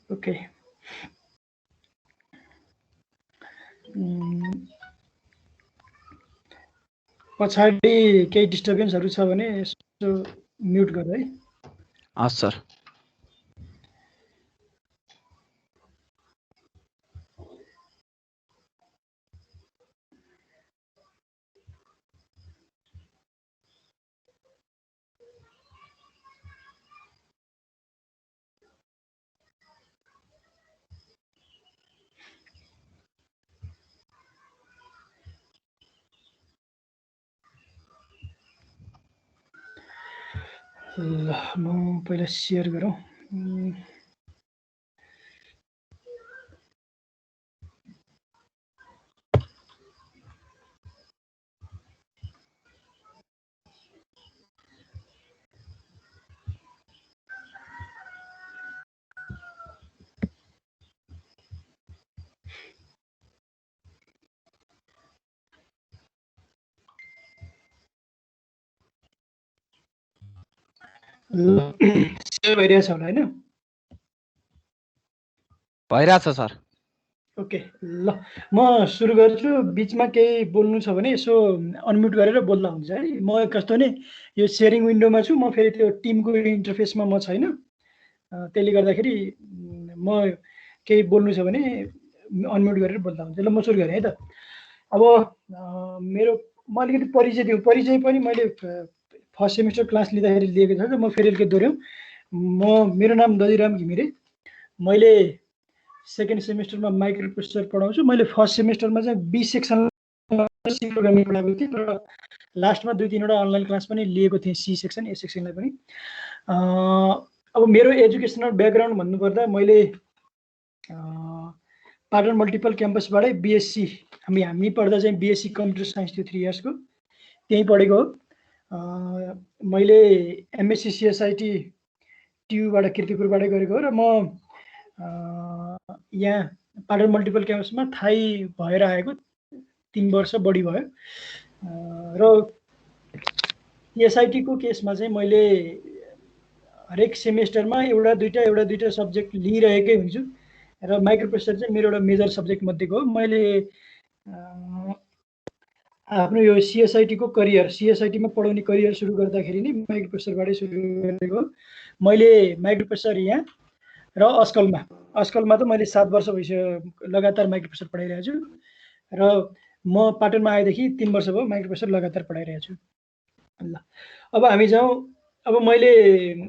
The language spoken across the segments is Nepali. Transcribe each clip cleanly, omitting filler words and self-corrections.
ओके पछाडि केही डिस्टर्बेन्सहरू छ भने यसो म्युट गर है। हस् सर। ल म पहिला सेयर गरौँ। ल सेयर भइरहेछ होला होइन? भइरहेछ सर। ओके ल म सुरु गर्छु। बिचमा केही बोल्नु छ भने यसो अनम्युट गरेर बोल्दा हुन्छ है। म कस्तो नि यो सेयरिङ विन्डोमा छु, म फेरि त्यो टिमको इन्टरफेसमा म छैन। त्यसले गर्दाखेरि म केही बोल्नु छ भने अनम्युट गरेर बोल्दा हुन्छ। ल म सुरु गरेँ है त। अब मेरो म अलिकति परिचय दिउँ। परिचय पनि मैले फर्स्ट सेमिस्टर क्लास लिँदाखेरि लिएको छ। म फेरि अलिकति दोहोऱ्याउँ। मेरो नाम दधिराम घिमिरे। मैले सेकेन्ड सेमिस्टरमा माइक्रो प्रोसेसर पढाउँछु। मैले फर्स्ट सेमिस्टरमा चाहिँ बी सेक्सन प्रोग्रामिङ पढाएको थिएँ, र लास्टमा 2-3वटा अनलाइन क्लास पनि लिएको थिएँ, सी सेक्सन ए सेक्सनलाई पनि। अब मेरो एजुकेसनल ब्याकग्राउन्ड भन्नुपर्दा मैले पाटन मल्टिपल क्याम्पसबाटै बिएससी हामी पढ्दा चाहिँ बिएससी कम्प्युटर साइन्स थियो 3 इयर्सको, त्यहीँ पढेको हो। मैले एमएससी सिएसआइटी टियुबाट किर्तिपुरबाटै गरेको हो, र म यहाँ पाटन मल्टिपल क्याम्पसमा थाहै भएर आएको 3 वर्ष बढी भयो। र सिएसआइटीको केसमा चाहिँ मैले हरेक सेमेस्टरमा एउटा दुईटा सब्जेक्ट लिइरहेकै हुन्छु, र माइक्रो प्रोसेसर चाहिँ मेरो एउटा मेजर सब्जेक्ट मध्येको हो। मैले आफ्नो यो सिएसआइटीको करियर, सिएसआइटीमा पढाउने करियर सुरु गर्दाखेरि नै माइक्रो प्रोसेसरबाटै सुरु गरेको। मैले माइक्रो प्रोसेसर यहाँ र अस्कलमा त मैले 7 वर्ष भइसक्यो लगातार माइक्रो प्रोसेसर पढाइरहेको छु, र म पाटनमा आएदेखि 3 वर्ष भयो माइक्रो प्रोसेसर लगातार पढाइरहेको छु। ल अब हामी जाउँ। अब मैले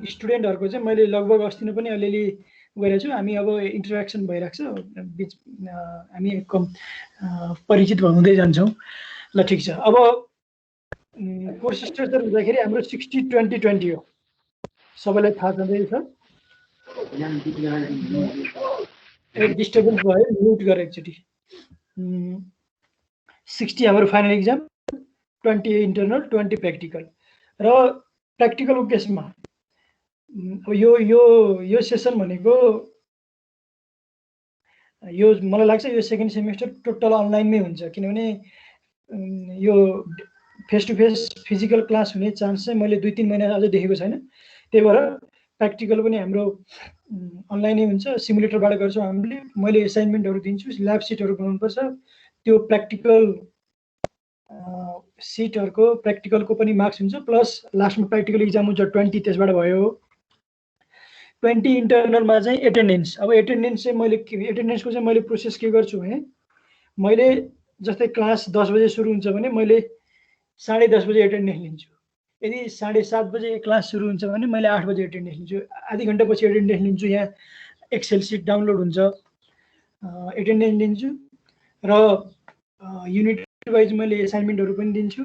स्टुडेन्टहरूको चाहिँ मैले लगभग अस्ति नै पनि अलिअलि गरेको छु। हामी अब इन्टरेक्सन भइरहेको छ, बिच हामी परिचित हुँदै जान्छौँ। ल ठिक छ। अब कोर्स स्ट्रक्चर हुँदाखेरि हाम्रो 60-20-20 हो, सबैलाई थाहा छँदैछ। डिस्टर्बेन्स भयो, म्युट गरेँ एकचोटि। 60 हाम्रो फाइनल इक्जाम, 20 इन्टरनल, 20 प्र्याक्टिकल। र प्र्याक्टिकलको केसमा यो सेसन भनेको यो मलाई लाग्छ यो सेकेन्ड सेमिस्टर टोटल अनलाइनमै हुन्छ, किनभने यो face to face physical class हुने चान्स चाहिँ मैले 2-3 महिना अझै देखेको छैन। त्यही भएर प्र्याक्टिकल पनि हाम्रो अनलाइनै हुन्छ, सिमुलेटरबाट गर्छौँ हामीले। मैले एसाइनमेन्टहरू दिन्छु, ल्याब सिटहरू बनाउनुपर्छ। त्यो प्र्याक्टिकल सिटहरूको प्र्याक्टिकलको पनि मार्क्स हुन्छ, प्लस लास्टमा प्र्याक्टिकल इक्जाम हुन्छ 20, त्यसबाट भयो 20 इन्टरनलमा चाहिँ एटेन्डेन्स। अब एटेन्डेन्स चाहिँ एटेन्डेन्सको चाहिँ मैले प्रोसेस के गर्छु भने, मैले जस्तै क्लास 10 बजे सुरु हुन्छ भने मैले 10:30 बजे एटेन्डेन्स लिन्छु। यदि 7:30 बजे क्लास सुरु हुन्छ भने मैले 8 बजे एटेन्डेन्स लिन्छु। आधी घन्टा पछि एटेन्डेन्स लिन्छु। यहाँ एक्सेल सिट डाउनलोड हुन्छ, एटेन्डेन्स लिन्छु, र युनिट वाइज मैले एसाइनमेन्टहरू पनि दिन्छु,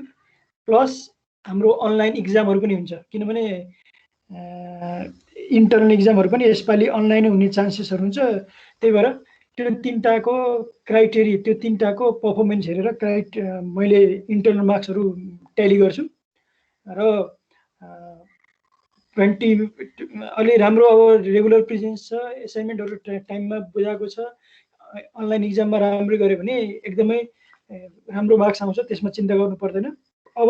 प्लस हाम्रो अनलाइन इक्जामहरू पनि हुन्छ, किनभने इन्टर्नल इक्जामहरू पनि यसपालि अनलाइनै हुने चान्सेसहरू हुन्छ। त्यही भएर त्यो 3टाको क्राइटेरिया, त्यो 3टाको पर्फर्मेन्स हेरेर मैले इन्टर्नल मार्क्सहरू ट्याली गर्छु, र 20 अलि राम्रो अब रेगुलर प्रेजेन्स छ, एसाइनमेन्टहरू टाइममा बुझाएको छ, अनलाइन इक्जाममा राम्रै गऱ्यो भने एकदमै राम्रो मार्क्स आउँछ, त्यसमा चिन्ता गर्नु पर्दैन। अब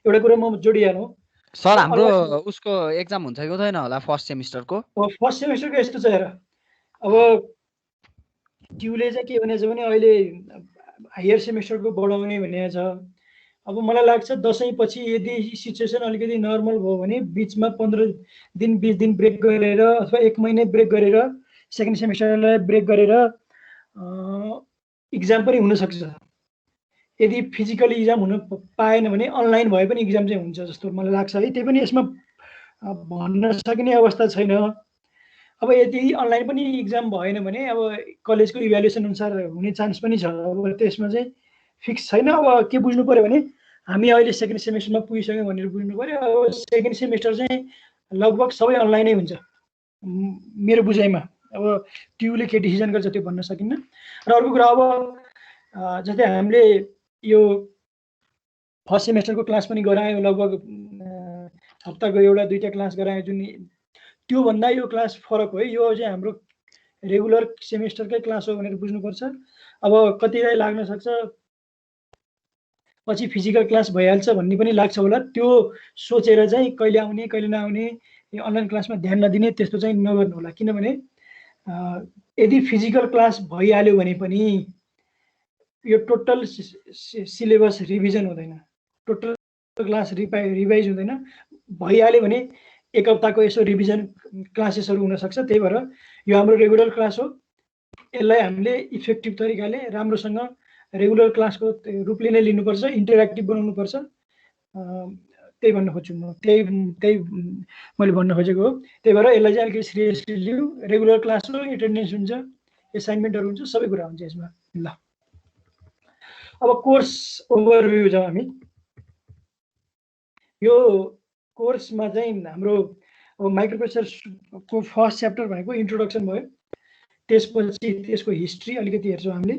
एउटा कुरा म जोडिहालौँ सर, हाम्रो उसको एक्जाम हुन्छ कि हुँदैन होला फर्स्ट सेमिस्टरको? फर्स्ट सेमिस्टरको यस्तो छ हेर, अब ट्युले चाहिँ के भनेको छ भने अहिले हायर सेमेस्टरको बढाउने भनेको छ। अब मलाई लाग्छ दसैँपछि यदि सिचुएसन अलिकति नर्मल भयो भने बिचमा 15 दिन 20 दिन ब्रेक गरेर अथवा 1 महिना ब्रेक गरेर सेकेन्ड सेमेस्टरलाई ब्रेक गरेर इक्जाम पनि हुनसक्छ। यदि फिजिकली इक्जाम हुन पाएन भने अनलाइन भए पनि इक्जाम चाहिँ हुन्छ जस्तो मलाई लाग्छ है। त्यही पनि यसमा भन्न सकिने अवस्था छैन। अब यदि अनलाइन पनि इक्जाम भएन भने अब कलेजको इभ्यालुएसन अनुसार हुने चान्स पनि छ। अब त्यसमा चाहिँ फिक्स छैन। अब के बुझ्नु पर्यो भने हामी अहिले सेकेन्ड सेमेस्टरमा पुगिसक्यौँ भनेर बुझ्नु पर्यो। अब सेकेन्ड सेमेस्टर चाहिँ लगभग सबै अनलाइनै हुन्छ मेरो बुझाइमा। अब ट्युले के डिसिजन गर्छ त्यो भन्न सकिन्न। र अर्को कुरा अब जस्तै हामीले यो फर्स्ट सेमेस्टरको क्लास पनि गरायौँ, लगभग हप्ताको एउटा दुईटा क्लास गरायौँ, जुन त्योभन्दा यो क्लास फरक हो है। यो चाहिँ हाम्रो रेगुलर सेमेस्टरकै क्लास हो भनेर बुझ्नुपर्छ। अब कतिलाई लाग्न सक्छ पछि फिजिकल क्लास भइहाल्छ भन्ने पनि लाग्छ होला। त्यो सोचेर चाहिँ कहिले आउने कहिले नआउने यो अनलाइन क्लासमा ध्यान नदिने त्यस्तो चाहिँ नगर्नु होला। किनभने यदि फिजिकल क्लास भइहाल्यो भने पनि यो टोटल सिलेबस रिभिजन हुँदैन, टोटल क्लास रिभाइज हुँदैन। भइहाल्यो भने एक हप्ताको यसो रिभिजन क्लासेसहरू हुनसक्छ। त्यही भएर यो हाम्रो रेगुलर क्लास हो। यसलाई हामीले इफेक्टिभ तरिकाले राम्रोसँग रेगुलर क्लासको रूपले नै लिनुपर्छ, इन्टरेक्टिभ बनाउनुपर्छ। त्यही भन्न खोज्छु म। त्यही मैले भन्न खोजेको हो। त्यही भएर यसलाई चाहिँ अलिकति सिरियसली लिऊ। रेगुलर क्लास हो, एटेन्डेन्स हुन्छ, एसाइनमेन्टहरू हुन्छ, सबै कुरा हुन्छ यसमा। ल अब कोर्स ओभरभ्यू जाउँ हामी। यो कोर्समा चाहिँ हाम्रो अब माइक्रोप्रोसेसरको फर्स्ट च्याप्टर भनेको इन्ट्रोडक्सन भयो। त्यसपछि त्यसको हिस्ट्री अलिकति हेर्छौँ हामीले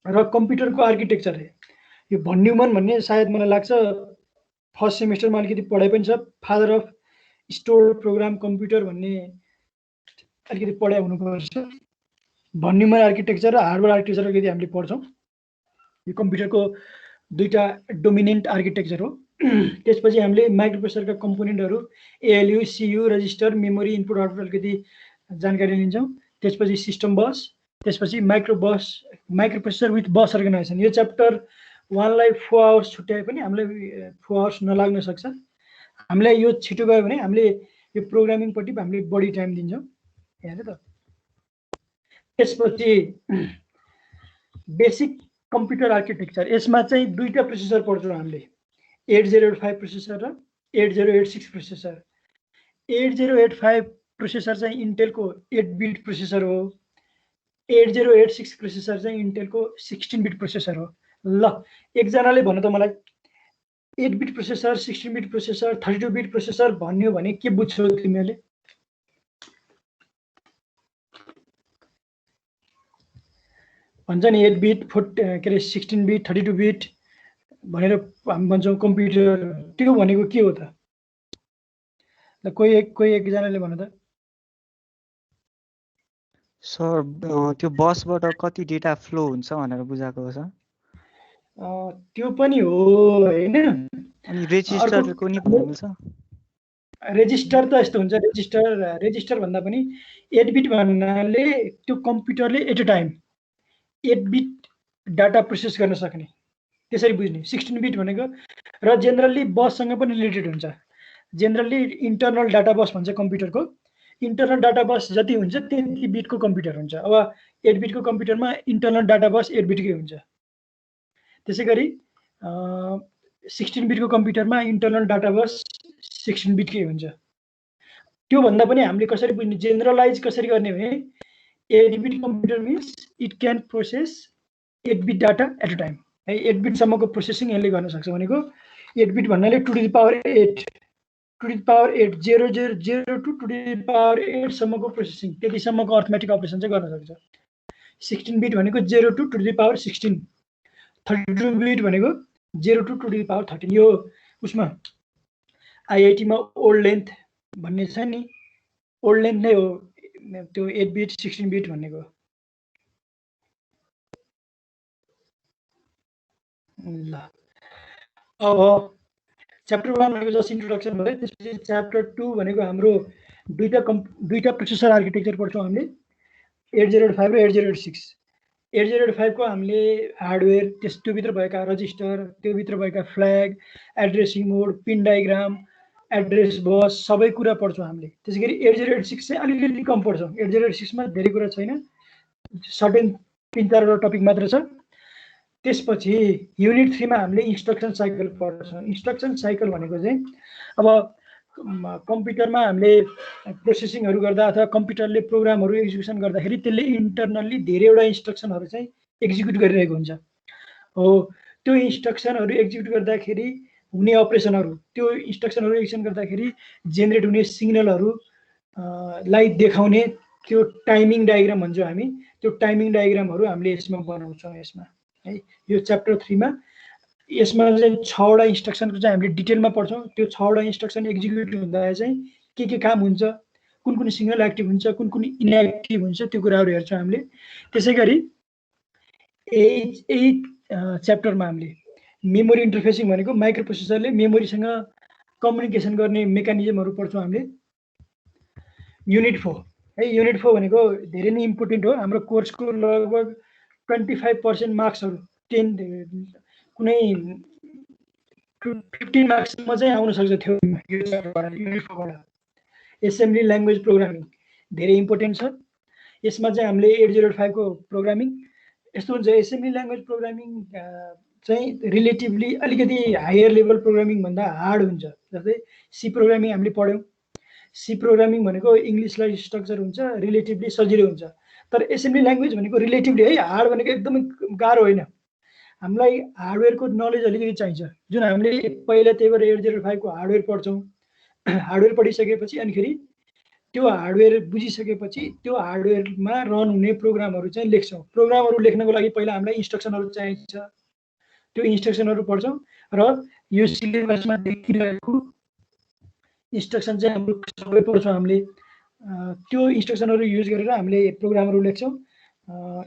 र कम्प्युटरको आर्किटेक्चर। यो भन न्युमन भन्ने सायद मलाई लाग्छ फर्स्ट सेमेस्टरमा अलिकति पढाइ पनि छ। Father of store programme computer भन्ने अलिकति पढाइ हुनुपर्छ। भन न्युमन आर्किटेक्चर र हार्डवेयर आर्किटेक्चर अलिकति हामीले पढ्छौँ। यो कम्प्युटरको दुईटा डोमिनेन्ट आर्किटेक्चर हो। त्यसपछि हामीले माइक्रोप्रोसेसरका कम्पोनेन्टहरू ALU, CU, register, memory, input output अलिकति जानकारी लिन्छौँ। त्यसपछि सिस्टम बस, त्यसपछि माइक्रोप्रोसेसर विथ बस अर्गनाइजेसन। यो च्याप्टर 1लाई 4 आवर्स छुट्याए पनि हामीलाई 4 आवर्स नलाग्न सक्छ। हामीलाई यो छिटो गयो भने हामीले यो प्रोग्रामिङपट्टि हामीले बढी टाइम दिन्छौँ। हेर्नु त। त्यसपछि बेसिक कम्प्युटर आर्किटेक्चर। यसमा चाहिँ दुईटा प्रोसेसर पढ्छौँ हामीले, 8085 प्रोसेसर र 8086 प्रोसेसर। 8085 प्रोसेसर चाहिँ इन्टेलको 8 बिट प्रोसेसर हो। 8086 प्रोसेसर चाहिँ इन्टेलको 16 बिट प्रोसेसर हो। ल एकजनाले भन्नु त मलाई 8 beet processor, 16 beet processor, 32 beet processor भन्यो भने के बुझ्छौ तिमीले? भन्छ नि 8 बिट, के अरे 16 बिट, 32 बिट भनेर हामी भन्छौँ कम्प्युटर। त्यो भनेको के हो त? ल कोही एकजनाले भन्नु त। सर त्यो बसबाट कति डेटा फ्लो हुन्छ भनेर बुझाएको हो सर। त्यो पनि हो हैन। अनि रेजिस्टरको नि भन्नु छ। रेजिस्टर त यस्तो हुन्छ, रेजिस्टर भन्दा पनि 8 बिट भन्नाले त्यो कम्प्युटरले at a time 8 bit data process गर्न सक्ने, त्यसरी बुझ्ने। 16 बिट भनेको र जेनरली बससँग पनि रिलेटेड हुन्छ। जेनरली इन्टरनल डाटा बस भन्छ कम्प्युटरको। इन्टरनल डाटा बस जति हुन्छ त्यति बिटको कम्प्युटर हुन्छ। अब 8 बिटको कम्प्युटरमा इन्टरनल डाटा बस 8 बिटकै हुन्छ। त्यसै गरी 16 बिटको कम्प्युटरमा इन्टरनल डाटा बस 16 बिटकै हुन्छ। त्योभन्दा पनि हामीले कसरी बुझ्ने, जेनरलाइज कसरी गर्ने भने 8 bit computer means it can process 8 bit data at a time. है 8 बिटसम्मको प्रोसेसिङ यसले गर्न सक्छ भनेको। 8 बिट भन्नाले 2 to the power 8, 0002 to 2 to the power 8 सम्मको प्रोसेसिङ, त्यतिसम्मको अर्थमेटिक अपरेसन चाहिँ गर्न सक्छ। 16 बिट भनेको 0 to 2 to the power 16, 32 bit भनेको 0 टु 2 टु द पावर 13। यो उसमा आइआइटीमा ओल्ड लेन्थ भन्ने छ नि, ओल्ड लेन्थ नै हो त्यो 8 बिट 16 बिट भनेको। ल अब च्याप्टर 1 भनेको जस्ट इन्ट्रोडक्सन भयो। त्यसपछि च्याप्टर 2 भनेको हाम्रो दुईटा प्रोसेसर आर्किटेक्चर पढ्छौँ हामीले। 8085 र 8086 8085 को हामीले हार्डवेयर त्योभित्र भएका रजिस्टर, त्योभित्र भएका फ्ल्याग, एड्रेसिङ मोड, पिन डायग्राम, एड्रेस बस सबै कुरा पढ्छौँ हामीले। त्यसैगरी 8086 चाहिँ अलिकति कम पढ्छौँ। 8086 मा धेरै कुरा छैन, सर्टेन 3-4 टपिक मात्र छ। त्यसपछि युनिट 3 मा हामीले इन्स्ट्रक्सन साइकल पढ्छौँ। इन्स्ट्रक्सन साइकल भनेको चाहिँ अब कम्प्युटरमा हामीले प्रोसेसिङहरू गर्दा अथवा कम्प्युटरले प्रोग्रामहरू एक्जिक्युसन गर्दाखेरि त्यसले इन्टरनल्ली धेरैवटा इन्स्ट्रक्सनहरू चाहिँ एक्जिक्युट गरिरहेको हुन्छ। हो त्यो इन्स्ट्रक्सनहरू एक्जिक्युट गर्दाखेरि हुने अपरेसनहरू, त्यो इन्स्ट्रक्सनहरू एक्जिक्युसन गर्दाखेरि जेनेरेट हुने सिग्नलहरू लाई देखाउने त्यो टाइमिङ डायग्राम भन्छौँ हामी। त्यो टाइमिङ डायग्रामहरू हामीले यसमा बनाउँछौँ यसमा है। यो च्याप्टर 3 मा यसमा चाहिँ 6वटा इन्स्ट्रक्सनको चाहिँ हामीले डिटेलमा पढ्छौँ। त्यो 6वटा इन्स्ट्रक्सन एक्जिक्युट हुँदा चाहिँ के काम हुन्छ, कुन कुन सिग्नल एक्टिभ हुन्छ, कुन कुन इनएक्टिभ हुन्छ, त्यो कुराहरू हेर्छौँ हामीले। त्यसै गरी यही च्याप्टरमा हामीले मेमोरी इन्टरफेसिङ भनेको माइक्रो प्रोसेसरले मेमोरीसँग कम्युनिकेसन गर्ने मेकानिजमहरू पढ्छौँ हामीले। युनिट 4 है, युनिट 4 भनेको धेरै नै इम्पोर्टेन्ट हो। हाम्रो कोर्सको लगभग 25% मार्क्सहरू 10 कुनै 15 मार्क्ससम्म चाहिँ आउन सक्छ थ्योरीमा यो च्याप्टरबाट, युनिट 4 बाट। एसेम्बली ल्याङ्ग्वेज प्रोग्रामिङ धेरै इम्पोर्टेन्ट छ। यसमा चाहिँ हामीले 8085 को प्रोग्रामिङ यस्तो हुन्छ। एसेम्बली ल्याङ्ग्वेज प्रोग्रामिङ चाहिँ रिलेटिभली अलिकति हायर लेभल प्रोग्रामिङ भन्दा हार्ड हुन्छ। जस्तै सी प्रोग्रामिङ हामीले पढ्यौँ। सी प्रोग्रामिङ भनेको इङ्ग्लिसलाई स्ट्रक्चर हुन्छ, रिलेटिभली सजिलो हुन्छ। तर एसेम्बली ल्याङ्ग्वेज भनेको रिलेटिभली है हार्ड भनेको एकदमै गाह्रो होइन। हामीलाई हार्डवेयरको नलेज अलिकति चाहिन्छ, जुन हामीले पहिला त्यही भएर 8085 को हार्डवेयर पढ्छौँ। हार्डवेयर पढिसकेपछि अनिखेरि त्यो हार्डवेयर बुझिसकेपछि त्यो हार्डवेयरमा रन हुने प्रोग्रामहरू चाहिँ लेख्छौँ। प्रोग्रामहरू लेख्नको लागि पहिला हामीलाई इन्स्ट्रक्सनहरू चाहिन्छ। त्यो इन्स्ट्रक्सनहरू पढ्छौँ र यो सिलेबसमा देखिरहेको इन्स्ट्रक्सन चाहिँ हाम्रो सबै पढ्छौँ हामीले। त्यो इन्स्ट्रक्सनहरू युज गरेर हामीले प्रोग्रामहरू लेख्छौँ।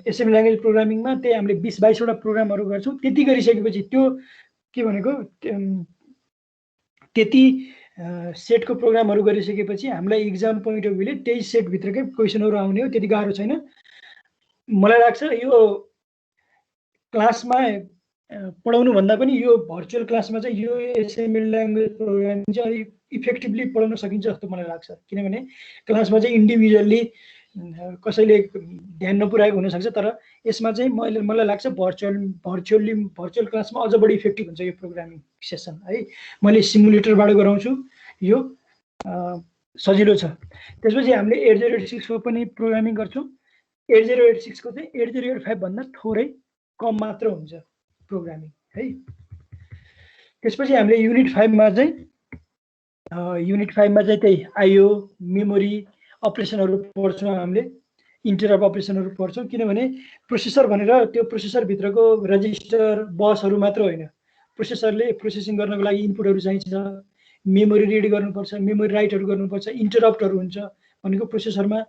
एसेम्बली ल्याङ्ग्वेज प्रोग्रामिङमा त्यही हामीले 20-22वटा प्रोग्रामहरू गर्छौँ। त्यति गरिसकेपछि त्यो के भनेको त्यति सेटको प्रोग्रामहरू गरिसकेपछि हामीलाई इक्जाम पोइन्ट अफ भ्यूले त्यही सेटभित्रकै क्वेसनहरू आउने हो। त्यति गाह्रो छैन। मलाई लाग्छ यो क्लासमा पढाउनुभन्दा पनि यो भर्चुअल क्लासमा चाहिँ यो एसेम्बली ल्याङ्ग्वेज प्रोग्रामिङ चाहिँ अलिक इफेक्टिभली पढाउन सकिन्छ जस्तो मलाई लाग्छ। किनभने क्लासमा चाहिँ इन्डिभिजुअल्ली कसैले ध्यान नपुर्याएको हुनसक्छ, तर यसमा चाहिँ मलाई लाग्छ भर्चुअल क्लासमा अझ बढी इफेक्टिभ हुन्छ यो प्रोग्रामिङ सेसन है। मैले सिमुलेटरबाट गराउँछु, यो सजिलो छ। त्यसपछि हामीले 8086 को पनि प्रोग्रामिङ गर्छौँ। 8086 को चाहिँ 8085 भन्दा थोरै कम मात्र हुन्छ प्रोग्रामिङ है। त्यसपछि हामीले युनिट 5 मा चाहिँ त्यही आइओ, मेमोरी, अपरेसनहरू पढ्छौँ हामीले। इन्टरप्ट अपरेसनहरू पढ्छौँ। किनभने प्रोसेसर भनेर त्यो प्रोसेसरभित्रको रजिस्टर बसहरू मात्र होइन, प्रोसेसरले प्रोसेसिङ गर्नको लागि इनपुटहरू चाहिन्छ, मेमोरी रिड गर्नुपर्छ, मेमोरी राइटहरू गर्नुपर्छ, इन्टरप्टहरू हुन्छ भनेको प्रोसेसरमा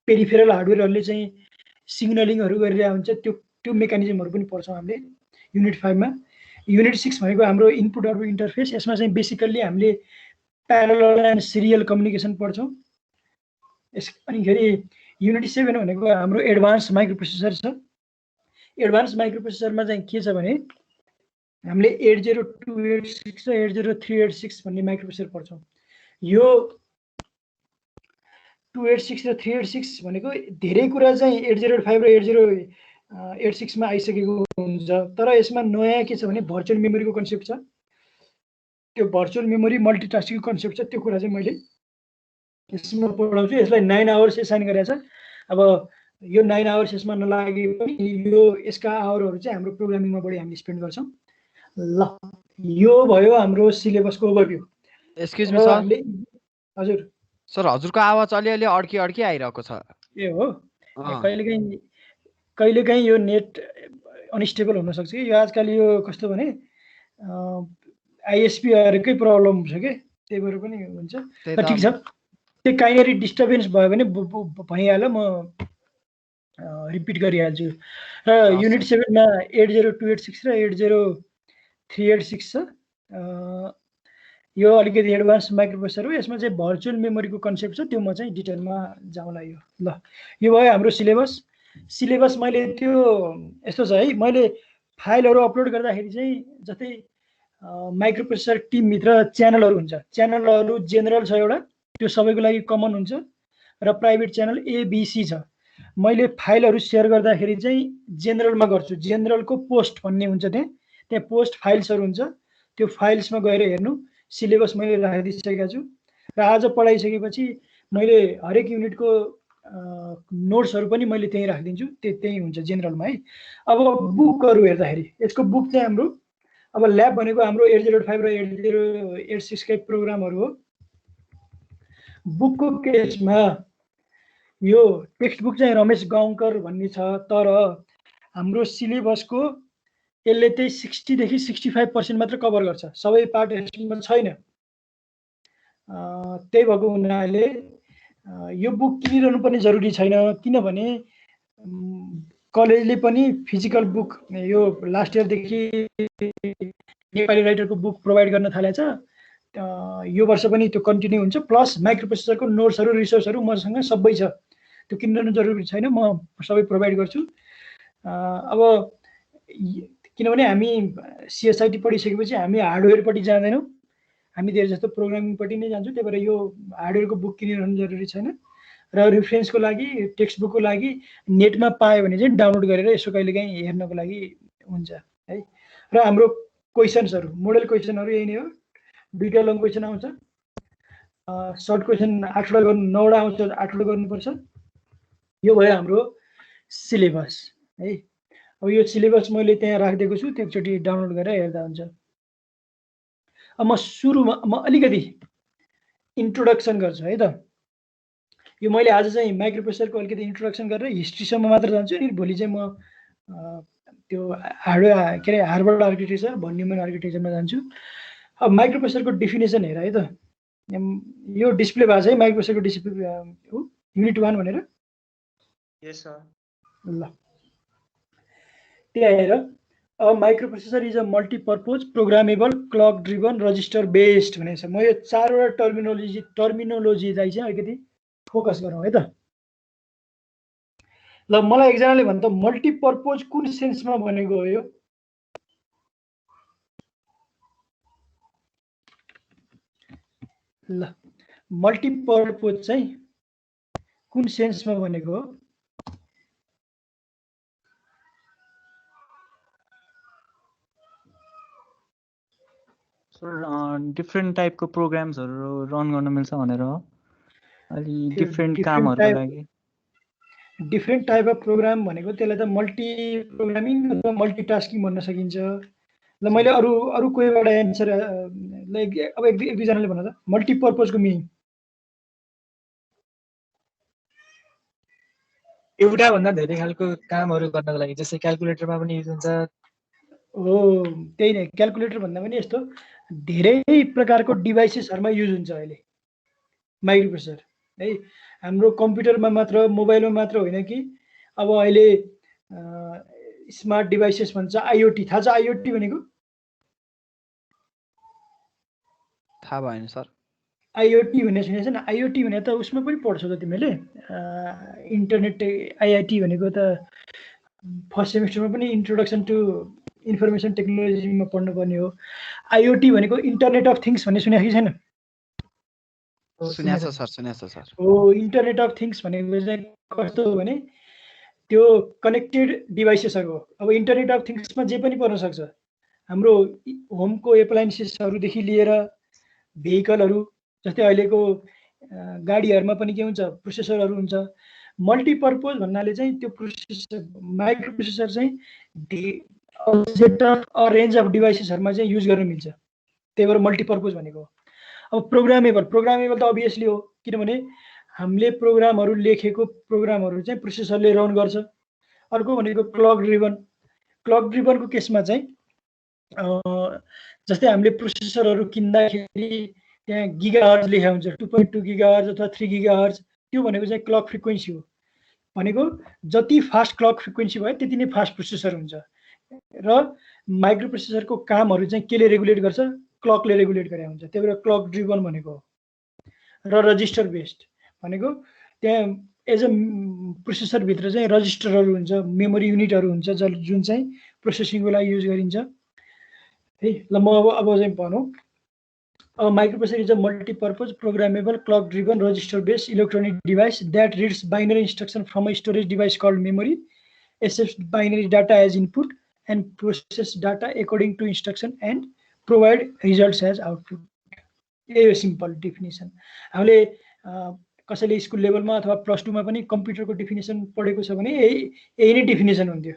पेरिफेरल हार्डवेयरहरूले चाहिँ सिग्नलिङहरू गरिरहेको हुन्छ। त्यो मेकानिजमहरू पनि पढ्छौँ हामीले युनिट 5 मा। युनिट 6 भनेको हाम्रो इनपुटहरू इन्टरफेस। यसमा चाहिँ बेसिकल्ली हामीले प्यारलल एन्ड सिरियल कम्युनिकेसन पढ्छौँ। अनिखेरि युनिट 7 भनेको हाम्रो एडभान्स माइक्रो प्रोसेसर छ। एडभान्स माइक्रो प्रोसेसरमा चाहिँ के छ भने हामीले 80286 र 80386 भन्ने माइक्रो प्रोसेसर पढ्छौँ। यो 286 र 386 भनेको धेरै कुरा चाहिँ 8085 र 8086 मा आइसकेको हुन्छ। तर यसमा नयाँ के छ भने भर्चुअल मेमोरीको कन्सेप्ट छ। त्यो भर्चुअल मेमोरी मल्टिटास्किङको कन्सेप्ट छ। त्यो कुरा चाहिँ मैले यसमा पढाउँछु। यसलाई 9 आवर्स एसाइन गरेको छ। अब यो 9 आवर्स यसमा नलागे पनि यो यसका आवरहरू चाहिँ हाम्रो प्रोग्रामिङमा बढी हामीले स्पेन्ड गर्छौँ। ल यो भयो हाम्रो सिलेबसको ओभरभ्यू। Excuse me sir. हजुर सर, हजुरको आवाज अलिअलि अड्की आइरहेको छ। ए हो, कहिलेकाहीँ यो नेट अनस्टेबल हुनसक्छ कि। यो आजकल यो कस्तो भने आइएसपीहरूकै प्रब्लम हुन्छ कि, त्यही भएर पनि हुन्छ। ठिक छ, त्यो काहीँनिर डिस्टर्बेन्स भयो भने भइहाल्यो, म रिपिट गरिहाल्छु। र युनिट 7 मा 80286 र 80386 छ। यो अलिकति एडभान्स माइक्रोप्रोसेसर हो। यसमा चाहिँ भर्चुअल मेमोरीको कन्सेप्ट छ, त्यो म चाहिँ डिटेलमा जाउँला। यो ल यो भयो हाम्रो सिलेबस मैले त्यो यस्तो छ है, मैले फाइलहरू अपलोड गर्दाखेरि चाहिँ जस्तै माइक्रोप्रोसेसर टिमभित्र च्यानलहरू हुन्छ, च्यानलहरू जेनरल छ एउटा, त्यो सबैको लागि कमन हुन्छ, र प्राइभेट च्यानल एबिसी छ। मैले फाइलहरू सेयर गर्दाखेरि चाहिँ जेनरलमा गर्छु, जेनरलको पोस्ट भन्ने हुन्छ, त्यहाँ पोस्ट फाइल्सहरू हुन्छ, त्यो फाइल्समा गएर हेर्नु। सिलेबस मैले राखिदिइसकेका छु, र आज पढाइसकेपछि मैले हरेक युनिटको नोट्सहरू पनि मैले त्यहीँ राखिदिन्छु, त्यही हुन्छ जेनरलमा है। अब बुकहरू हेर्दाखेरि यसको बुक चाहिँ हाम्रो अब ल्याब भनेको हाम्रो 8085 र 8086 कै प्रोग्रामहरू हो। बुकको केसमा यो टेक्स्ट बुक चाहिँ रमेश गाउँकर भन्ने छ, तर हाम्रो सिलेबसको यसले चाहिँ 60 देखि 65% मात्र कभर गर्छ, सबै पार्ट यसमा छैन। त्यही भएको हुनाले यो बुक किनिरहनु पनि जरुरी छैन, किनभने कलेजले पनि फिजिकल बुक यो लास्ट इयरदेखि नेपाली राइटरको बुक प्रोभाइड गर्न थालेछ। यो वर्ष पनि त्यो कन्टिन्यू हुन्छ, प्लस माइक्रोप्रोसेसरको नोट्सहरू रिसोर्सहरू मसँग सबै छ, त्यो किन्नु जरुरी छैन, म सबै प्रोभाइड गर्छु। अब किनभने हामी सिएसआइटी पढिसकेपछि हामी हार्डवेयरपट्टि जाँदैनौँ, हामी धेरै जस्तो प्रोग्रामिङपट्टि नै जान्छौँ, त्यही भएर यो हार्डवेयरको बुक किनिरहनु जरुरी छैन। र रिफरेन्सको लागि टेक्स्ट बुकको लागि नेटमा पायो भने चाहिँ डाउनलोड गरेर यसो कहिलेकाहीँ हेर्नको लागि हुन्छ है। र हाम्रो क्वेसन्सहरू मोडल क्वेसनहरू यही नै हो, 2टा लङ क्वेसन आउँछ, सर्ट क्वेसन 8वटा गर्नु 9वटा आउँछ, 8वटा गर्नुपर्छ। यो भयो हाम्रो सिलेबस है। अब यो सिलेबस मैले त्यहाँ राखिदिएको छु, त्यो एकचोटि डाउनलोड गरेर हेर्दा हुन्छ। अब म सुरुमा अलिकति इन्ट्रोडक्सन गर्छु है त। यो मैले आज चाहिँ माइक्रोप्रोसेसरको अलिकति इन्ट्रोडक्सन गरेर हिस्ट्रीसम्म मात्र जान्छु, अनि भोलि चाहिँ म त्यो हार्डवेयर के अरे हार्वर्ड आर्किटेक्चर भन न्युमन आर्किटेक्चरमा जान्छु। अब माइक्रोप्रोसेसरको डेफिनेसन हेर है त, यो डिस्प्ले भएको छ है माइक्रोप्रोसेसरको डिस्प्ले युनिट 1 भनेर। Yes sir. ल त्यहाँ हेर, a microprocessor is a multipurpose programmable clock driven register based भनेको छ। म यो 4वटा टर्मिनोलोजीलाई चाहिँ अलिकति फोकस गरौँ है त। ल मलाई एकजनाले भन्छ मल्टिपर्पोज कुन सेन्समा भनेको हो यो? ल मल्टिपर्पोज चाहिँ कुन सेन्समा भनेको हो? सर डिफ्रेन्ट टाइपको प्रोग्राम्सहरू रन गर्न मिल्छ भनेर हो, अलि डिफ्रेन्ट कामहरुको लागि। डिफ्रेन्ट टाइप अफ प्रोग्राम भनेको त्यसलाई त मल्टी प्रोग्रामिङ अथवा मल्टिटास्किङ भन्न सकिन्छ। ल मैले अरु कोहीबाट एन्सर लाइक अब एक दुईजनाले भन्नु त मल्टिपर्पजको मिनिङ। एउटा भन्दा धेरै खालको कामहरु गर्नको लागि, जस्तै क्याल्कुलेटरमा पनि युज हुन्छ। हो त्यही नै, क्याल्कुलेटर भन्दा पनि यस्तो धेरै प्रकारको डिभाइसेसहरुमा युज हुन्छ अहिले माइक्रोप्रोसेसर है। हाम्रो कम्प्युटरमा मात्र मोबाइलमा मात्र होइन कि, अब अहिले स्मार्ट डिभाइसेस भन्छ, आईओटी थाहा छ आईओटी भनेको? थाहा भएन सर। आईओटी भन्ने सुनेछ न? आईओटी भने त उसमा पनि पढ्छौ त तिमीले, इन्टरनेट आईआईटी भनेको त फर्स्ट सेमेस्टरमा पनि इन्ट्रोडक्सन टु इन्फर्मेसन टेक्नोलोजीमा पढ्नुपर्ने हो। आईओटी भनेको इन्टरनेट अफ थिङ्स भन्ने सुनेको छैन? सुनेछ सर। हो, इन्टरनेट अफ थिङ्स भनेको चाहिँ कस्तो हो भने त्यो कनेक्टेड डिभाइसेसहरु हो। अब इन्टरनेट अफ थिङ्समा जे पनि पर्न सक्छ, हाम्रो होमको एप्लायन्सेसहरुदेखि लिएर भेहिकलहरु, जस्तै अहिलेको गाडीहरुमा पनि के हुन्छ, प्रोसेसरहरु हुन्छ। मल्टिपर्पज भन्नाले चाहिँ त्यो प्रोसेसर माइक्रोप्रोसेसर चाहिँ सेट अफ रेन्ज अफ डिभाइसेसहरुमा चाहिँ युज गर्न मिल्छ, त्यही भएर मल्टिपर्पज भनेको हो। अब प्रोग्रामेबल त अभियसली हो, किनभने हामीले प्रोग्रामहरु लेखेको प्रोग्रामहरु चाहिँ प्रोसेसरले रन गर्छ। अर्को भनेको क्लक ड्रिभनको केसमा चाहिँ जस्तै हामीले प्रोसेसरहरु किन्दाखेरि त्यहाँ गिगाहर्ज लेखेको हुन्छ, 2.2 गिगाहर्ज अथवा 3 गिगाहर्ज, त्यो भनेको चाहिँ क्लक फ्रिक्वेन्सी हो। भनेको जति फास्ट क्लक फ्रिक्वेन्सी भयो त्यति नै फास्ट प्रोसेसर हुन्छ। र माइक्रोप्रोसेसरको कामहरु चाहिँ केले रेगुलेट गर्छ? क्लकले रेगुलेट गरे हुन्छ, त्यही भएर क्लक ड्रिभन भनेको हो। र रजिस्टर बेस्ड भनेको त्यहाँ एज अ प्रोसेसरभित्र चाहिँ रजिस्टरहरू हुन्छ, मेमोरी युनिटहरू हुन्छ जुन चाहिँ प्रोसेसिङको लागि युज गरिन्छ है। ल म अब चाहिँ भनौँ, microprocessor is a multipurpose programmable clock driven register based electronic device that reads binary instruction from a storage device called memory, accepts binary data as input and process data according to instruction and provide results as output. यही हो सिम्पल डेफिनेसन। हामीले कसैले स्कुल लेभलमा अथवा +2 मा पनि कम्प्युटरको डेफिनेसन पढेको छ भने यही नै डेफिनेसन हुन्थ्यो।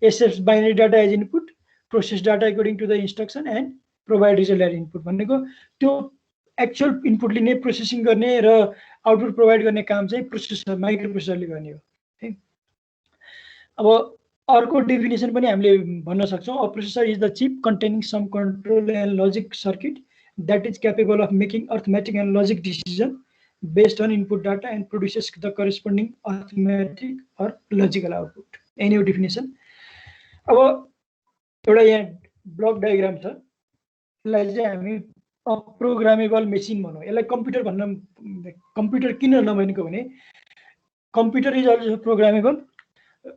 Accepts binary data as input, process data according to the instruction and provide result as input भनेको त्यो एक्चुअल इनपुटले नै प्रोसेसिङ गर्ने र आउटपुट प्रोभाइड गर्ने काम चाहिँ प्रोसेसर माइक्रोप्रोसेसरले गर्ने हो है। अब अर्को डेफिनेसन पनि हामीले भन्न सक्छौँ, a processor is the chip containing some control and logic circuit that is capable of making arithmetic and logic decision based on input data and produces the corresponding arithmetic or logical output. Any definition? अब एउटा यहाँ ब्लक डायग्राम छ, यसलाई चाहिँ हामी प्रोग्रामेबल मेसिन भनौँ। यसलाई कम्प्युटर भन्न, कम्प्युटर किन नभनेको भने कम्प्युटर इज अल्सो प्रोग्रामेबल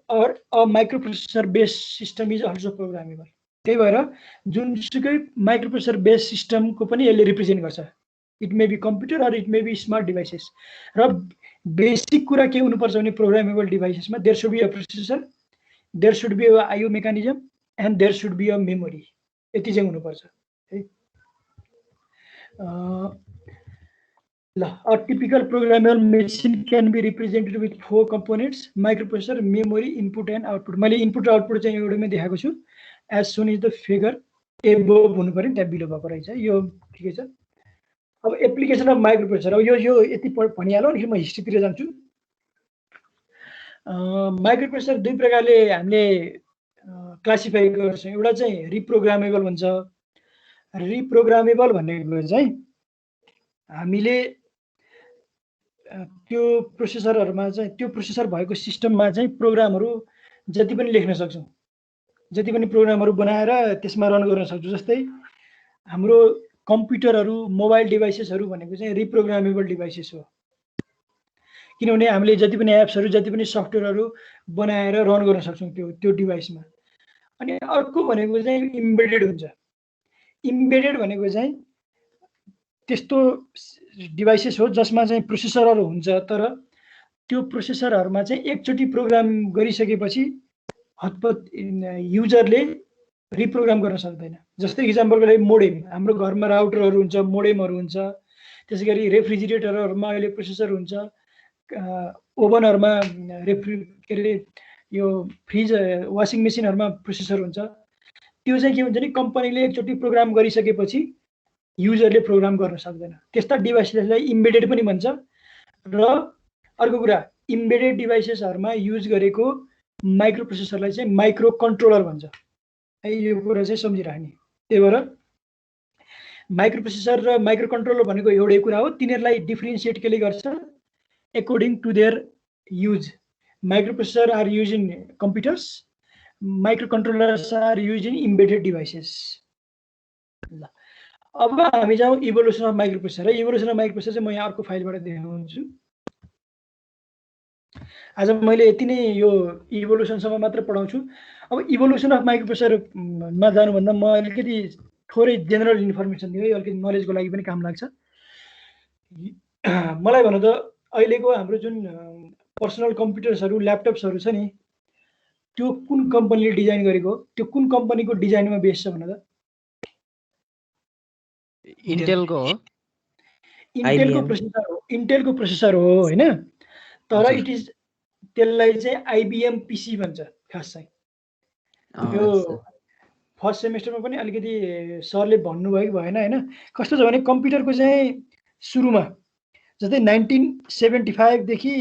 और a microprocessor based system is also programmable. त्यही भएर जुनसुकै माइक्रोप्रोसेसर बेस्ड सिस्टमको पनि यसले रिप्रेजेन्ट गर्छ। It may be computer or it may be smart devices. र बेसिक कुरा के हुनुपर्छ भने प्रोग्रामेबल डिभाइसेसमा there should be a processor, there should be a IO mechanism and there should be a memory. यति चाहिँ हुनुपर्छ है। ल, a typical programmable machine can be represented with 4 components, microprocessor, memory, input and output. मैले इनपुट र आउटपुट चाहिँ एउटैमै देखाएको छु। As shown is the figure above हुनु पर्यो नि, त्यहाँ बिलो भएको रहेछ, यो ठिकै छ। अब एप्लिकेसन अफ माइक्रोप्रोसेसर, अब यो यति भनिहालौँ अनि म हिस्ट्रीतिर जान्छु। माइक्रोप्रोसेसर दुई प्रकारले हामीले क्लासिफाई गर्छौँ। एउटा चाहिँ रिप्रोग्रामेबल भन्छ। रिप्रोग्रामेबल भनेको चाहिँ हामीले त्यो प्रोसेसरहरूमा चाहिँ त्यो प्रोसेसर भएको सिस्टममा चाहिँ प्रोग्रामहरू जति पनि लेख्न सक्छौँ, जति पनि प्रोग्रामहरू बनाएर त्यसमा रन गर्न सक्छौँ। जस्तै हाम्रो कम्प्युटरहरू, मोबाइल डिभाइसेसहरू भनेको चाहिँ रिप्रोग्रामेबल डिभाइसेस हो, किनभने हामीले जति पनि एप्सहरू, जति पनि सफ्टवेयरहरू बनाएर रन गर्न सक्छौँ त्यो डिभाइसमा। अनि अर्को भनेको चाहिँ इम्बेडेड हुन्छ। इम्बेडेड भनेको चाहिँ त्यस्तो डिभाइसेस हो जसमा चाहिँ प्रोसेसरहरू हुन्छ, तर त्यो प्रोसेसरहरूमा चाहिँ एकचोटि प्रोग्राम गरिसकेपछि हतपत युजरले रिप्रोग्राम गर्न सक्दैन। जस्तै इक्जाम्पलको लागि मोडेम, हाम्रो घरमा राउटरहरू हुन्छ, मोडेमहरू हुन्छ। त्यसै गरी रेफ्रिजिरेटरहरूमा अहिले प्रोसेसर हुन्छ, ओभनहरूमा के अरे यो फ्रिज, वासिङ मेसिनहरूमा प्रोसेसर हुन्छ। त्यो चाहिँ के हुन्छ नि, कम्पनीले एकचोटि प्रोग्राम गरिसकेपछि युजरले प्रोग्राम गर्न सक्दैन। त्यस्ता डिभाइसेसलाई इम्बेडेड पनि भन्छ। र अर्को कुरा, इम्बेडेड डिभाइसेसहरूमा युज गरेको माइक्रोप्रोसेसरलाई चाहिँ माइक्रो कन्ट्रोलर भन्छ है। यो कुरा चाहिँ सम्झिराख्ने। त्यही भएर माइक्रोप्रोसेसर र माइक्रो कन्ट्रोलर भनेको एउटै कुरा हो। तिनीहरूलाई डिफ्रेन्सिएट केले गर्छ according to their use. Microprocessors are used in computers, microcontrollers are used in embedded devices. अब हामी जाउँ evolution of microprocessor. Evolution of microprocessor चाहिँ म यहाँ अर्को फाइलबाट देखाउँछु। आज मैले यति नै यो इभोल्युसनसम्म मात्र पढाउँछु। अब इभोल्युसन अफ माइक्रोप्रोसेसरमा जानुभन्दा म अलिकति थोरै जेनरल इन्फर्मेसन दिएँ, अलिकति नलेजको लागि पनि काम लाग्छ। मलाई भन्नु त अहिलेको हाम्रो जुन पर्सनल कम्प्युटर्सहरू, ल्यापटप्सहरू छ नि, त्यो कुन कम्पनीले डिजाइन गरेको हो? त्यो कुन कम्पनीको डिजाइनमा बेस छ भन्नु त? इन्टेलको हो। इन्टेलको प्रोसेसर हो हैन? तर इट इज त्यसलाई चाहिँ आइबिएम पीसी भन्छ खास चाहिँ। यो फर्स्ट सेमेस्टरमा पनि अलिकति सरले भन्नुभयो कि भएन हैन? कस्तो छ भने कम्प्युटरको चाहिँ सुरुमा जस्तै 1975 देखि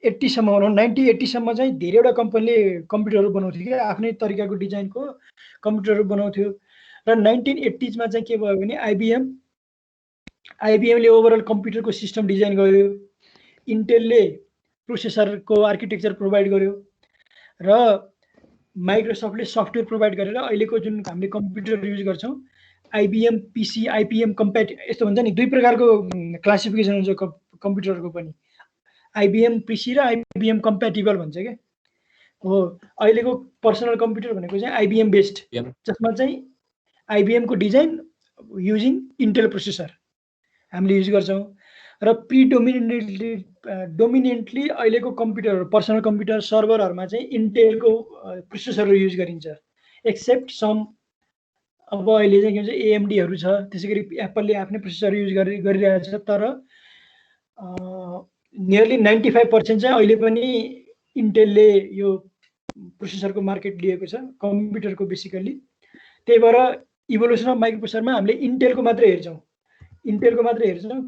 80 सम्म भनौँ, 1980 सम्म चाहिँ धेरैवटा कम्पनीले कम्प्युटरहरू बनाउँथ्यो कि आफ्नै तरिकाको डिजाइनको कम्प्युटरहरू बनाउँथ्यो। र 1980s मा चाहिँ के भयो भने आइबिएमले ओभरअल कम्प्युटरको सिस्टम डिजाइन गर्यो, इन्टेलले प्रोसेसरको आर्किटेक्चर प्रोभाइड गर्यो र माइक्रोसफ्टले सफ्टवेयर प्रोभाइड गरेर अहिलेको जुन हामीले कम्प्युटर युज गर्छौँ आइबिएम पिसी आइपिएम कम्प्याट यस्तो हुन्छ नि, दुई प्रकारको क्लासिफिकेसन हुन्छ कम्प्युटरको पनि। आइबिएम पिसी र आइबिएम कम्प्याटिबल भन्छ क्या। हो अहिलेको पर्सनल कम्प्युटर भनेको चाहिँ आइबिएम बेस्ड, जसमा चाहिँ आइबिएमको डिजाइन युजिङ इन्टेल प्रोसेसर हामीले युज गर्छौँ। र डोमिनेन्टली अहिलेको कम्प्युटर पर्सनल कम्प्युटर सर्भरहरूमा चाहिँ इन्टेलको प्रोसेसरहरू युज गरिन्छ, एक्सेप्ट सम अब अहिले चाहिँ के भन्छ एएमडीहरू छ, त्यसै गरी एप्पलले आफ्नै प्रोसेसर युज गरिरहेको छ। तर नियरली 95% चाहिँ अहिले पनि इन्टेलले यो प्रोसेसरको मार्केट लिएको छ कम्प्युटरको बेसिकल्ली। त्यही भएर इभोल्युसन अफ माइक्रो प्रोसेसरमा हामीले इन्टेलको मात्रै हेर्छौँ,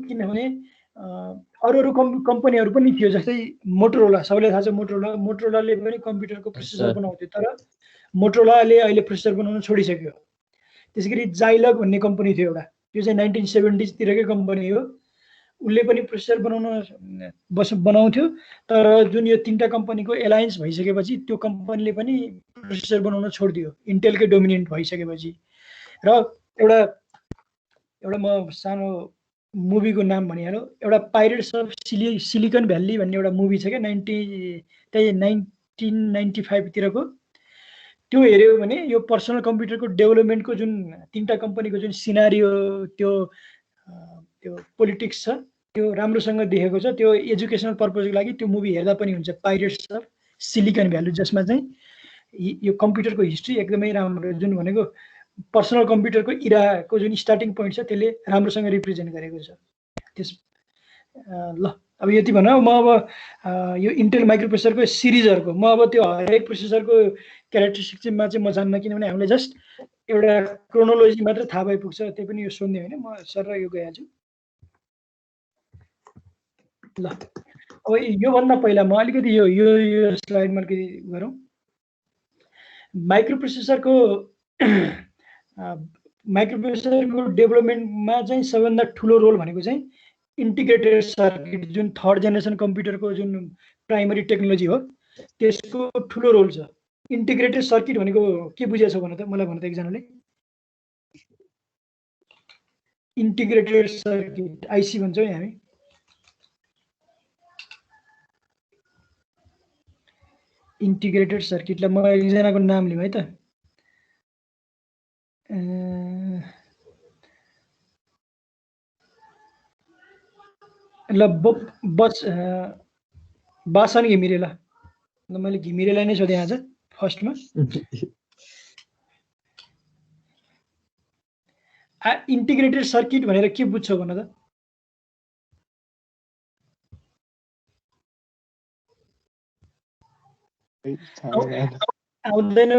किनभने अरू कम्पनीहरू पनि थियो, जस्तै मोटोरोला, सबैलाई थाहा छ मोटोरोलाले पनि कम्प्युटरको प्रोसेसर बनाउँथ्यो, तर मोटोरोलाले अहिले प्रोसेसर बनाउन छोडिसक्यो। त्यसै गरी जाइलग भन्ने कम्पनी थियो एउटा, त्यो चाहिँ 1970s तिरकै कम्पनी हो, उसले पनि प्रोसेसर बनाउँथ्यो। तर जुन यो तीनटा कम्पनीको एलायन्स भइसकेपछि त्यो कम्पनीले पनि प्रोसेसर बनाउन छोडिदियो इन्टेलकै डोमिनेन्ट भइसकेपछि। र एउटा म सानो मुभीको नाम भनिहाल्नु, एउटा पाइरेट्स अफ सिलिकन भ्याली भन्ने एउटा मुभी छ क्या, 1995 तिरको। त्यो हेऱ्यो भने यो पर्सनल कम्प्युटरको डेभलपमेन्टको जुन तीनटा कम्पनीको जुन सिनारियो, त्यो पोलिटिक्स छ, त्यो राम्रोसँग देखेको छ। त्यो एजुकेसनल पर्पजको लागि त्यो मुभी हेर्दा पनि हुन्छ, पाइरेट्स अफ सिलिकन भ्याली, जसमा चाहिँ यो कम्प्युटरको हिस्ट्री एकदमै राम्रो, जुन भनेको पर्सनल कम्प्युटरको इराको जुन स्टार्टिङ पोइन्ट छ त्यसले राम्रोसँग रिप्रेजेन्ट गरेको छ। त्यस ल अब यति भनौँ। म अब यो इन्टेल माइक्रो प्रोसेसरको सिरिजहरूको म अब त्यो हरेक प्रोसेसरको क्यारेक्टरिस्टिक्समा चाहिँ म जान्न, किनभने हामीलाई जस्ट एउटा क्रोनोलोजी मात्र थाहा भइपुग्छ, त्यही पनि यो सोध्ने होइन। म सर यो गइहाल्छु। ल अब योभन्दा पहिला म अलिकति यो स्लाइडमा अलिकति गरौँ। माइक्रो प्रोसेसरको डेभलपमेन्टमा चाहिँ सबैभन्दा ठुलो रोल भनेको चाहिँ इन्टिग्रेटेड सर्किट, जुन थर्ड जेनेरेसन कम्प्युटरको जुन प्राइमरी टेक्नोलोजी हो, त्यसको ठुलो रोल छ। इन्टिग्रेटेड सर्किट भनेको के बुझेछ भन त, मलाई भन त एकजनाले। इन्टिग्रेटेड सर्किट आइसी भन्छौँ नि हामी। इन्टिग्रेटेड सर्किटलाई म एकजनाको नाम लिउँ है त। ल बासन घिमिरे। ल मैले घिमिरेलाई नै सोधेँ आज फर्स्टमा। इन्टिग्रेटेड सर्किट भनेर के बुझ्छौ भन त। आउँदैन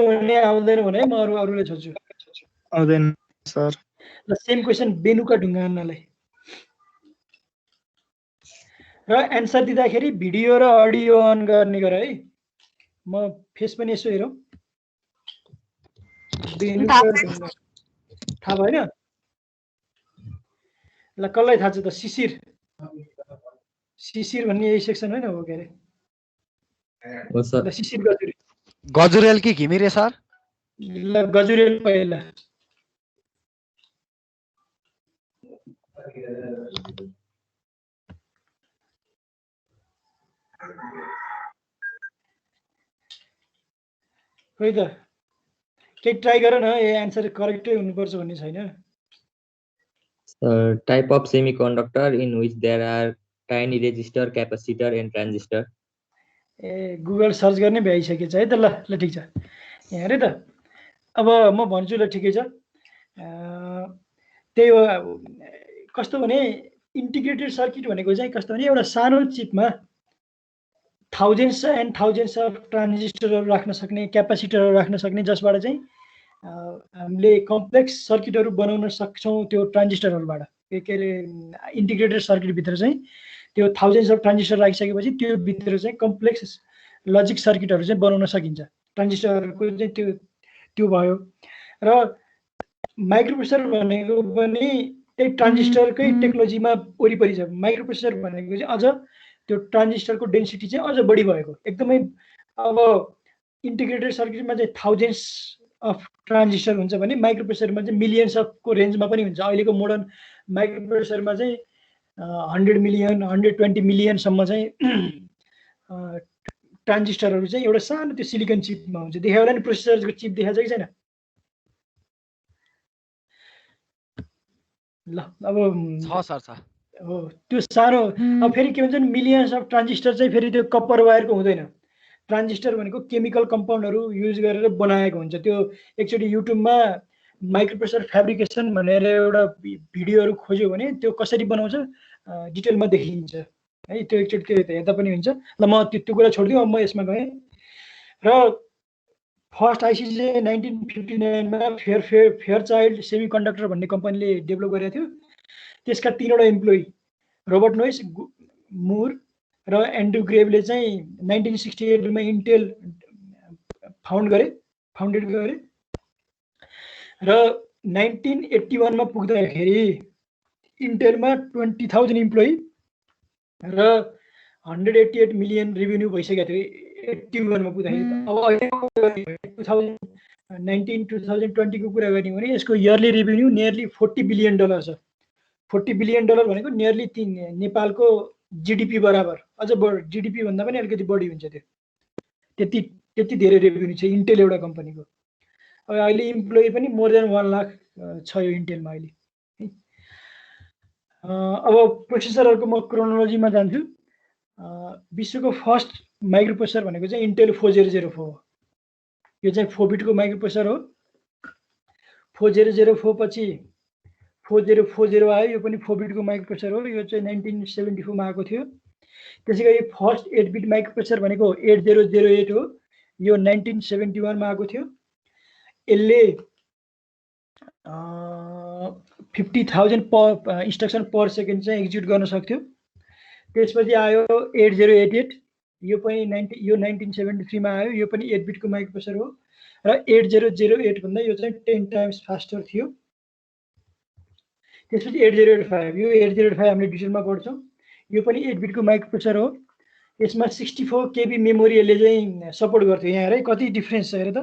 भने म अरूलाई सोध्छु। आउँदैन सर। ल सेम क्वेसन बेनुका ढुङ्गानालाई। र एन्सर दिँदाखेरि भिडियो र अडियो अन गर्ने गर है। म फेस पनि यसो हेरौँ। थाहा भएन? ल कसलाई थाहा छ त? शिशिर भन्ने यही सेक्सन होइन हो के अरे? शिशिर गजुरेल कि घिमिरे सर? ल गजुरेल पहिला। खोइ त केही ट्राई गर न, यो एन्सर करेक्टै हुनुपर्छ भन्ने छैन। Type of semiconductor in which there are tiny resistor, capacitor and transistor. A Google search गर्ने भ्याइसकेछ है त। ल ठिक छ, यहाँ हेरे त। अब म भन्छु ल ठिकै छ। त्यही हो, कस्तो भने इन्टिग्रेटेड सर्किट भनेको चाहिँ कस्तो भने एउटा सानो चिपमा थाउजेन्ड्स एन्ड थाउजेन्ड्स अफ ट्रान्जिस्टरहरू राख्न सक्ने, क्यापासिटरहरू राख्न सक्ने, जसबाट चाहिँ हामीले कम्प्लेक्स सर्किटहरू बनाउन सक्छौँ त्यो ट्रान्जिस्टरहरूबाट। के अरे इन्टिग्रेटेड सर्किटभित्र चाहिँ त्यो थाउजेन्ड्स अफ ट्रान्जिस्टर राखिसकेपछि त्यो भित्र चाहिँ कम्प्लेक्स लजिक सर्किटहरू चाहिँ बनाउन सकिन्छ। ट्रान्जिस्टरको चाहिँ त्यो भयो। र माइक्रो प्रोसेसर भनेको पनि त्यही ट्रान्जिस्टरकै टेक्नोलोजीमा वरिपरि छ। माइक्रो प्रोसेसर भनेको चाहिँ अझ त्यो ट्रान्जिस्टरको डेन्सिटी चाहिँ अझ बढी भएको एकदमै। अब इन्टिग्रेटेड सर्किटमा चाहिँ थाउजेन्ड्स अफ ट्रान्जिस्टर हुन्छ भने माइक्रो प्रोसेसरमा चाहिँ मिलियन्स अफको रेन्जमा पनि हुन्छ। अहिलेको मोडर्न माइक्रो प्रोसेसरमा चाहिँ 100 मिलियन 120 मिलियनसम्म चाहिँ ट्रान्जिस्टरहरू चाहिँ एउटा सानो त्यो सिलिकन चिपमा हुन्छ। देखायो होला नि प्रोसेसरको चिप देखाएको छ कि छैन? ल अब छ सर छ। हो त्यो सानो। अब फेरि के हुन्छ नि मिलियन्स अफ ट्रान्जिस्टर चाहिँ फेरि त्यो कपर वायरको हुँदैन। ट्रान्जिस्टर भनेको केमिकल कम्पाउन्डहरू युज गरेर बनाएको हुन्छ। त्यो एकचोटि युट्युबमा माइक्रो प्रोसेसर फ्याब्रिकेसन भनेर एउटा भिडियोहरू खोज्यो भने त्यो कसरी बनाउँछ डिटेलमा देखिन्छ है। त्यो एकचोटि त्यो हेर्दा पनि हुन्छ। ल म त्यो कुरा छोडिदिउँ, अब म यसमा गएँ। र फर्स्ट आइसी चाहिँ 1959 मा फेयरचाइल्ड सेमी कन्डक्टर भन्ने कम्पनीले डेभलप गरेको थियो। त्यसका 3वटा इम्प्लोइ रोबर्ट नोइस, मुर र एन्ड्रु ग्रेभले चाहिँ 1968 मा इन्टेल फाउन्डेड गरे र 1981 मा पुग्दाखेरि इन्टेलमा 20,000 इम्प्लोइ र 188 मिलियन रेभेन्यू भइसकेको थियो 81 मा पुग्दाखेरि। अब अहिले 2019-2020 को कुरा गर्ने भने यसको इयरली रेभेन्यू नियरली $40 बिलियन छ। $40 बिलियन भनेको नियरली नेपालको जीडीपी बराबर, अझ जीडीपी भन्दा पनि अलिकति बढी हुन्छ त्यो। त्यति धेरै रेभेन्यू छ इन्टेल एउटा कम्पनीको। अब अहिले इम्प्लोइ पनि मोर देन 1 लाख छ यो इन्टेलमा अहिले। अब प्रोसेसरहरूको म क्रोनोलोजीमा जान्छु। विश्वको फर्स्ट माइक्रो प्रोसेसर भनेको चाहिँ इन्टेल 4004 हो। यो चाहिँ 4 बिटको माइक्रो प्रोसेसर हो। 4004 पछि 4040 आयो, यो पनि 4 बिटको माइक्रो प्रोसेसर हो। यो चाहिँ 1974 मा आएको थियो। त्यसैगरी फर्स्ट 8 बिट माइक्रो प्रोसेसर भनेको 8008 हो। यो 1971 मा आएको थियो। यसले 50,000 इन्स्ट्रक्सन पर सेकेन्ड चाहिँ एक्जिक्युट गर्न सक्थ्यो। त्यसपछि आयो 8088, यो पनि 1973 मा आयो। यो पनि 8 बिटको माइक्रो प्रोसेसर हो र 8008 भन्दा यो चाहिँ 10 टाइम्स फास्टर थियो। त्यसपछि 8085, यो 8085 हामीले डिटेलमा पढ्छौँ। यो पनि 8 बिटको माइक्रो प्रोसेसर हो। यसमा 64 KB मेमोरी यसले चाहिँ सपोर्ट गर्थ्यो। यहाँ हेर कति डिफ्रेन्स छ हेर त।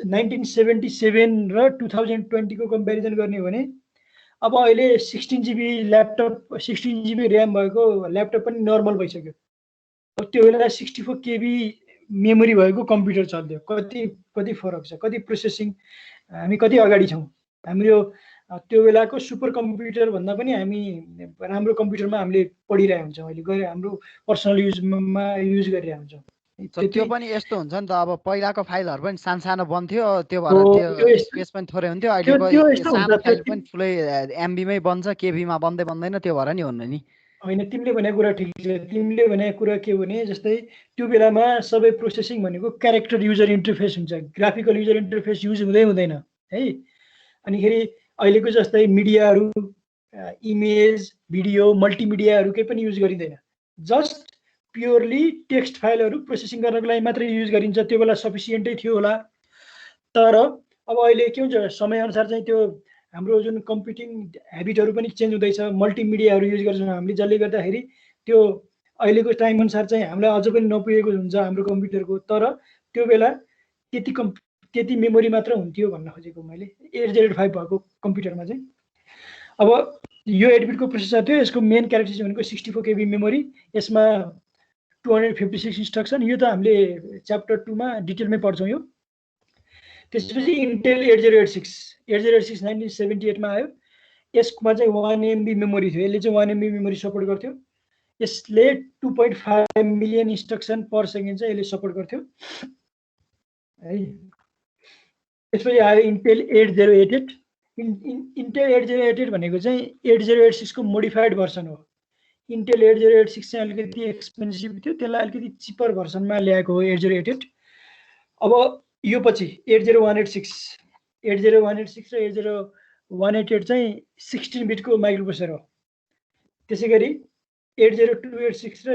1977 र 2020 को कम्पेरिजन गर्ने हो भने अब अहिले 16 GB ल्यापटप 16 GB ऱ्याम भएको ल्यापटप पनि नर्मल भइसक्यो। अब त्यो बेला 64 KB मेमोरी भएको कम्प्युटर चल्थ्यो। कति फरक छ, कति प्रोसेसिङ हामी कति अगाडि छौँ। हाम्रो त्यो बेलाको सुपर कम्प्युटर भन्दा पनि हामी राम्रो कम्प्युटरमा हामीले पढिरहेको हुन्छौँ। अहिले हाम्रो पर्सनल युजमा युज गरिरहेको हुन्छौँ। त्यो पनि यस्तो हुन्छ नि त। अब पहिलाको फाइलहरू पनि सानो बन्थ्यो, त्यो भएर त्यो स्पेस पनि थोरै हुन्थ्यो। अहिलेको सानो फाइल पनि ठुलै एमबीमै बन्छ, केबीमा बन्दैन। त्यो भएर नि हुन्न नि। होइन, तिमीले भनेको कुरा ठिक छ। तिमीले भनेको कुरा के भने जस्तै त्यो बेलामा सबै प्रोसेसिङ भनेको क्यारेक्टर युजर इन्टरफेस हुन्छ, ग्राफिकल युजर इन्टरफेस युज हुँदैन है। अनिखेरि अहिलेको जस्तै मिडियाहरू, इमेज, भिडियो, मल्टिमिडियाहरू केही पनि युज गरिँदैन। जस्ट प्योरली टेक्स्ट फाइलहरू प्रोसेसिङ गर्नको लागि मात्रै युज गरिन्छ। त्यो बेला सफिसियन्टै थियो होला। तर अब अहिले के हुन्छ, समयअनुसार चाहिँ त्यो हाम्रो जुन कम्प्युटिङ हेबिटहरू पनि चेन्ज हुँदैछ। मल्टिमिडियाहरू युज गर्छौँ हामीले, जसले गर्दाखेरि त्यो अहिलेको टाइम अनुसार चाहिँ हामीलाई अझ पनि नपुगेको हुन्छ हाम्रो कम्प्युटरको। तर त्यो बेला त्यति मेमोरी मात्र हुन्थ्यो भन्न खोजेको मैले 8085 भएको कम्प्युटरमा चाहिँ। अब यो 8 बिटको प्रोसेसर थियो। यसको मेन क्यारेक्टरिस्टिक भनेको 64 KB मेमोरी, यसमा 256 इन्स्ट्रक्सन। यो त हामीले च्याप्टर 2 मा डिटेलमै पढ्छौँ यो। त्यसपछि इन्टेल 8086 1978 मा आयो। यसमा चाहिँ 1 MB मेमोरी थियो। यसले चाहिँ 1 MB मेमोरी सपोर्ट गर्थ्यो। यसले 2.5 मिलियन इन्स्ट्रक्सन पर सेकेन्ड चाहिँ यसले सपोर्ट गर्थ्यो है। त्यसपछि आयो इन्टेल 8088। इन्टेल 8088 भनेको चाहिँ 8086 को मोडिफाइड भर्सन हो। इन्टेल 8086 चाहिँ अलिकति एक्सपेन्सिभ थियो, त्यसलाई अलिकति चिपर भर्सनमा ल्याएको हो 8088। अब यो पछि 8016 र 80188 चाहिँ 16 बिटको माइक्रो प्रोसेसर हो। त्यसै गरी 80286 र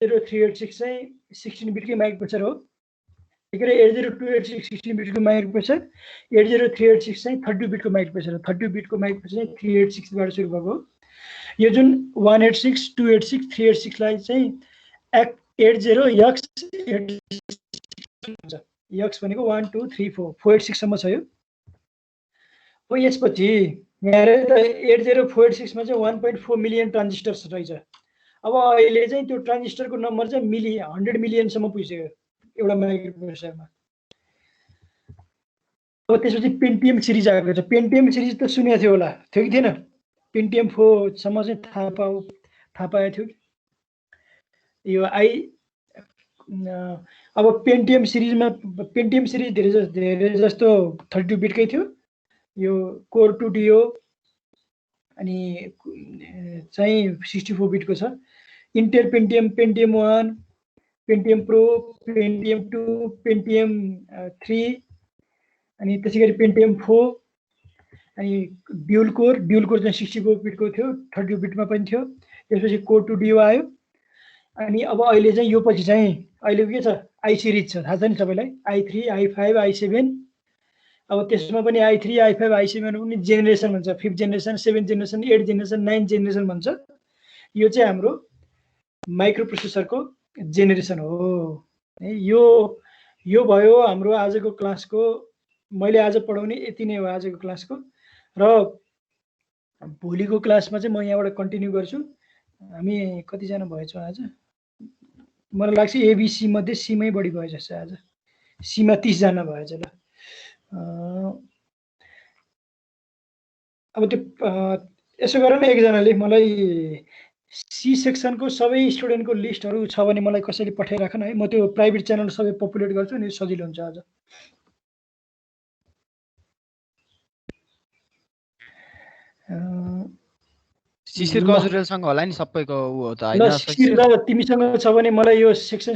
80386 चाहिँ 16 बिटकै माइक्रो प्रोसेसर हो। त्यही गरी 80286 16 बिटको माइक्रो प्रोसेसर, 80386 चाहिँ 32 बिटको माइक्रो प्रोसेसर हो। 32 बिटको माइक्रो प्रोसेसर 386 बाट सुरु भएको हो। यो जुन 186, 286, 386 लाई चाहिँ 80X86 हुन्छ। X भनेको 1 2 3 4 486 सम्म छ यो। हो यसपछि यहाँ हेर त 80486 मा चाहिँ 1.4 मिलियन ट्रान्जिस्टर्स रहेछ। अब अहिले चाहिँ त्यो ट्रान्जिस्टरको नम्बर चाहिँ 100 मिलियनसम्म पुगिसक्यो एउटा माइक्रोप्रोसेसरमा। अब त्यसपछि पेन्टियम सिरिज आएको छ। पेन्टियम सिरिज त सुनेको थियो होला, थियो कि थिएन? पेन्टियम 4 सम्म चाहिँ थाहा पाएको थियो कि यो अब पेन्टियम सिरिज धेरै जस्तो 32 बिटकै थियो। यो कोर 2D हो अनि चाहिँ 64 बिटको छ। इन्टेल पेन्टियम 1, पेन्टियम प्रो, पेन्टियम 2, पेन्टियम 3 अनि त्यसै गरी पेन्टियम 4 अनि ड्युल कोर चाहिँ 64 बिटको थियो, 32 बिटमा पनि थियो। त्यसपछि कोर 2D आयो अनि अब अहिले चाहिँ यो पछि चाहिँ अहिले के छ आई सिरिज छ, थाहा छ नि सबैलाई, i3, i5, i7। अब त्यसमा पनि i3, i5, i7 पनि जेनेरेसन भन्छ, 5th generation, 7th generation, 8th generation, 9th generation भन्छ। यो चाहिँ हाम्रो माइक्रो प्रोसेसरको जेनेरेसन हो। यो भयो हाम्रो आजको क्लासको। मैले आज पढाउने यति नै हो आजको क्लासको। र भोलिको क्लासमा चाहिँ म यहाँबाट कन्टिन्यू गर्छु। हामी कतिजना भएछौँ आज? मलाई लाग्छ एबिसी मध्ये सीमै बढी भयो जस्तो आज। सीमा 30 जना भएछ ल। अब त्यो यसो गर न, एकजनाले मलाई सी सेक्सनको सबै स्टुडेन्टको लिस्टहरू छ भने मलाई कसैले पठाइराख न है। म त्यो प्राइभेट च्यानल सबै पपुलेट गर्छु नि, सजिलो हुन्छ आज। शिशिर गजुरेलसँग होला नि सबैको ऊ हो त ल हैन? शिशिर दा, तिमीसँग छ भने मलाई यो सेक्सन